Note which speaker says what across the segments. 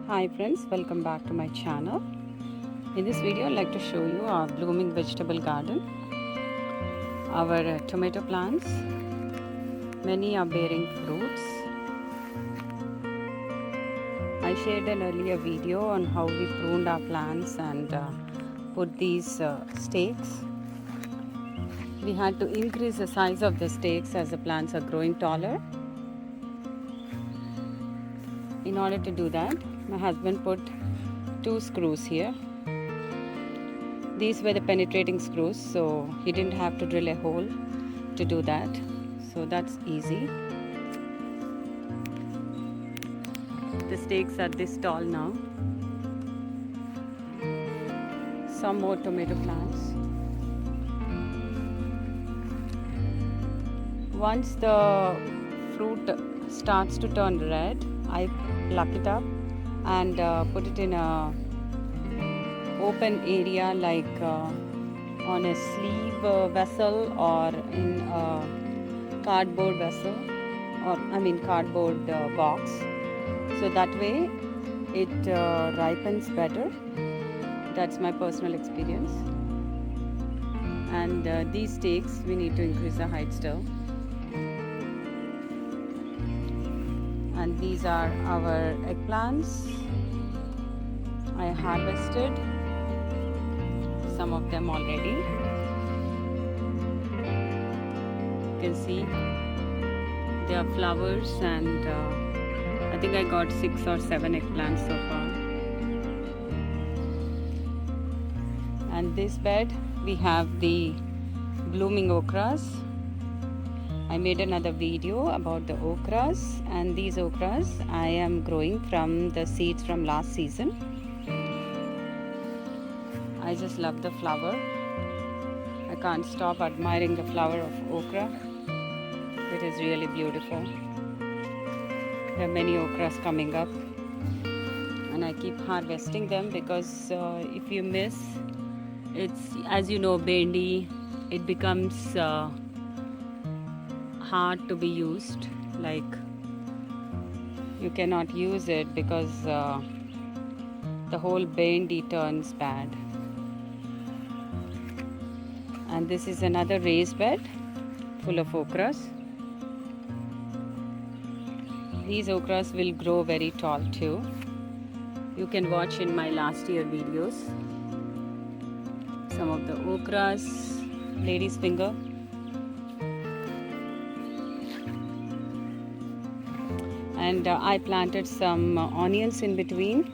Speaker 1: Hi friends, welcome back to my channel. In this video I'd like to show you our blooming vegetable garden. Our tomato plants, many are bearing fruits. I shared an earlier video on how we pruned our plants and put these stakes. We had to increase the size of the stakes as the plants are growing taller. In order to do that, my husband put 2 screws here. These were the penetrating screws, so he didn't have to drill a hole to do that. So that's easy. The stakes are this tall now. Some more tomato plants. Once the fruit starts to turn red, I pluck it up and put it in a open area like on a sleeve vessel or in a cardboard vessel or cardboard box. So that way it ripens better. That's my personal experience. And these stakes we need to increase the height still. And these are our eggplants. I harvested some of them already. You can see there are flowers, and I think I got 6 or 7 eggplants so far. And this bed we have the blooming okras. I made another video about the okras, and these okras I am growing from the seeds from last season. I just love the flower. I can't stop admiring the flower of okra. It is really beautiful. There are many okras coming up, and I keep harvesting them because if you miss, it's, as you know, bendi, it becomes hard to be used. Like, you cannot use it because the whole bendi turns bad. And this is another raised bed full of okras. These okras will grow very tall too. You can watch in my last year videos some of the okras, lady's finger. And I planted some onions in between,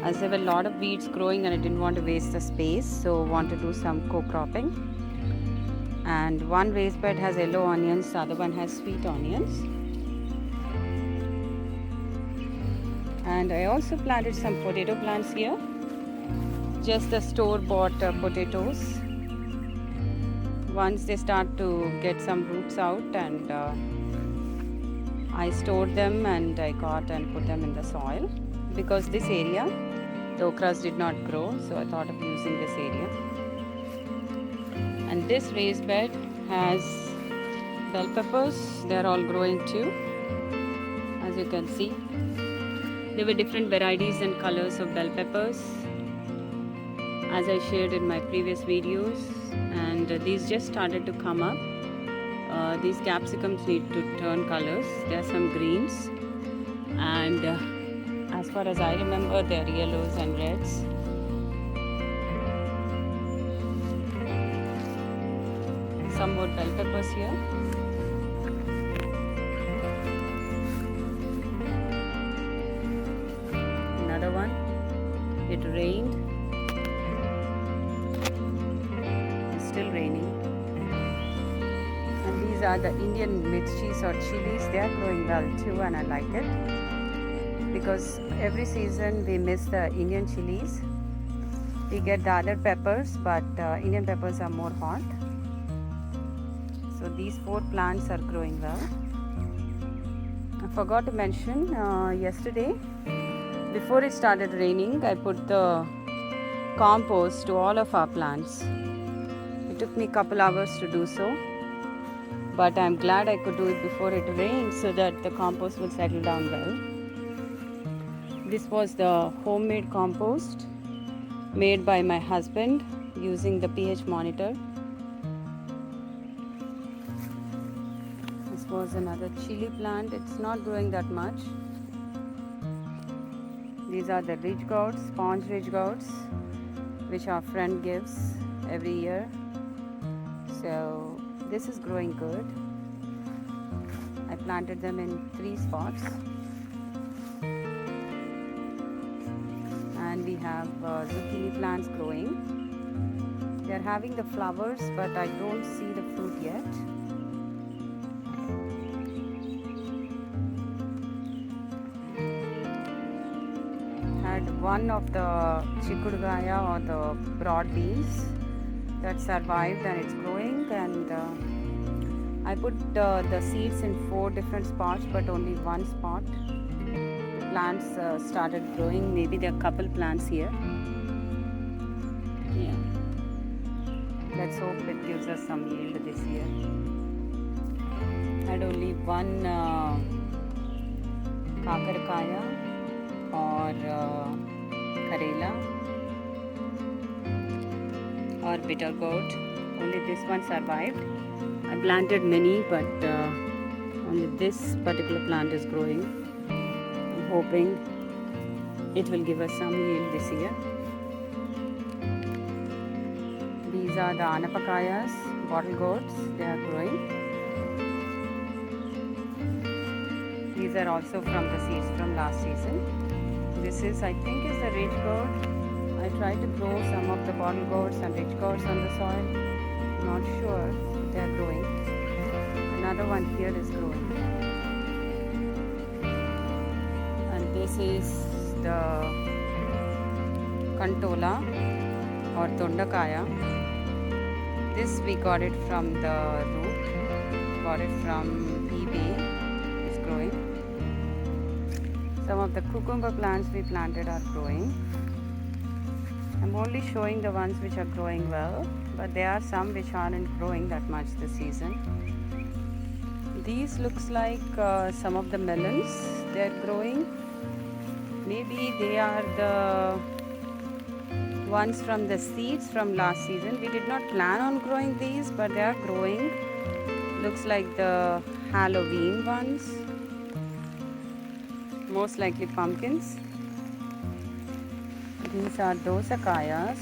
Speaker 1: as there were a lot of weeds growing and I didn't want to waste the space, so want to do some co-cropping. And one raised bed has yellow onions, the other one has sweet onions. And I also planted some potato plants here, just the store-bought potatoes. Once they start to get some roots out, and I stored them and I got and put them in the soil, because this area the okras did not grow, so I thought of using this area. And this raised bed has bell peppers. They're all growing too, as you can see. There were different varieties and colors of bell peppers, as I shared in my previous videos, and these just started to come up. These capsicums need to turn colors. There are some greens, and as far as I remember, they are yellows and reds. Some more bell peppers here. Another one. It rained. It's still raining. And these are the Indian mirchis or chilies. They are growing well too, and I like it, because every season we miss the Indian chilies. We get the other peppers, but Indian peppers are more hot. So these 4 plants are growing well. I forgot to mention, yesterday, before it started raining, I put the compost to all of our plants. It took me a couple hours to do so, but I'm glad I could do it before it rained so that the compost will settle down well. This was the homemade compost made by my husband using the pH monitor. This was another chili plant. It's not growing that much. These are the ridge gourds, sponge ridge gourds, which our friend gives every year. So this is growing good. I planted them in 3 spots. And we have zucchini plants growing. They are having the flowers, but I don't see the fruit yet. Had one of the chikudugaya or the broad beans that survived and it's growing, and I put the seeds in 4 different spots, but only one spot. Plants started growing. Maybe there are a couple plants here. Yeah. Let's hope it gives us some yield this year. Had only one Kakarkaya or Karela or bitter gourd. Only this one survived. I planted many, but only this particular plant is growing. I'm hoping it will give us some yield this year. These are the Anapakayas, bottle gourds. They are growing. These are also from the seeds from last season. This is, I think, is the ridge gourd. I tried to grow some of the bottle gourds and ridge gourds on the soil. Not sure if they are growing. Another one here is growing. And this is the Kantola or Dosakaya. This we got it from the root. Got it from eBay. It's growing. Some of the cucumber plants we planted are growing. I'm only showing the ones which are growing well, but there are some which aren't growing that much this season. These looks like some of the melons. They're growing. Maybe they are the ones from the seeds from last season. We did not plan on growing these, but they are growing. Looks like the Halloween ones. Most likely pumpkins. These are Dosakayas,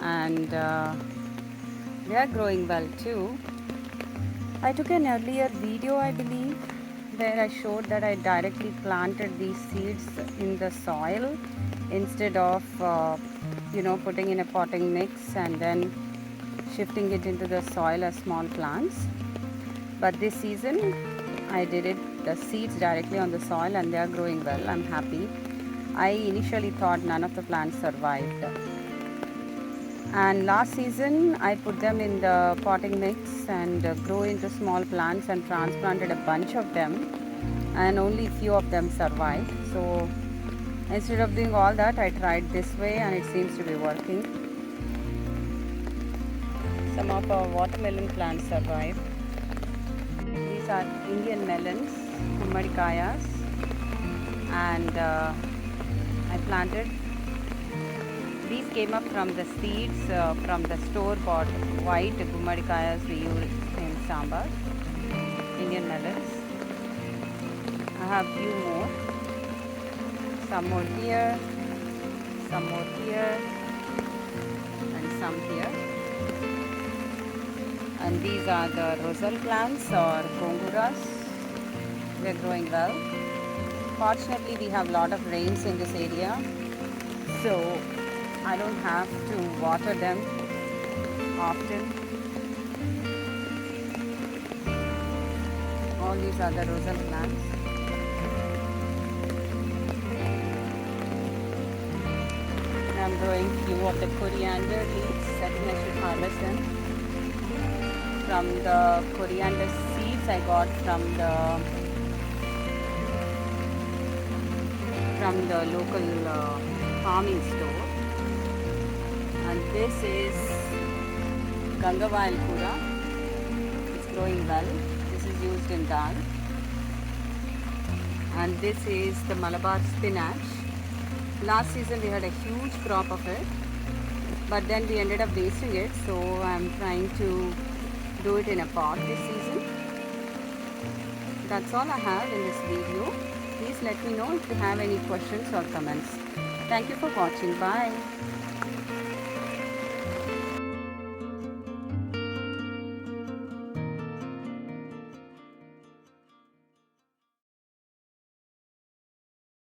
Speaker 1: and they are growing well too. I took an earlier video, I believe, where I showed that I directly planted these seeds in the soil instead of putting in a potting mix and then shifting it into the soil as small plants. But this season I did the seeds directly on the soil, and they are growing well. I'm happy. I initially thought none of the plants survived, and last season I put them in the potting mix and grew into small plants and transplanted a bunch of them, and only few of them survived. So instead of doing all that, I tried this way, and it seems to be working. Some of our watermelon plants survived. These are Indian melons, Anapakayas, and I planted. These came up from the seeds from the store-bought white Anapakayas we use in sambar. Indian melons. I have few more. Some more here, some more here, and some here. And these are the rosal plants or Gourds. They are growing well. Fortunately, we have a lot of rains in this area, so I don't have to water them often. All these are the rosal plants. I'm growing few of the coriander leaves. I think I should harvest them. From the coriander seeds I got from the local farming store. And this is Gangavayal Kura. It's growing well. This is used in dal. And this is the Malabar Spinach. Last season we had a huge crop of it, but then we ended up wasting it, so I'm trying to do it in a pot this season. That's all I have in this video. Please let me know if you have any questions or comments. Thank you for watching. Bye.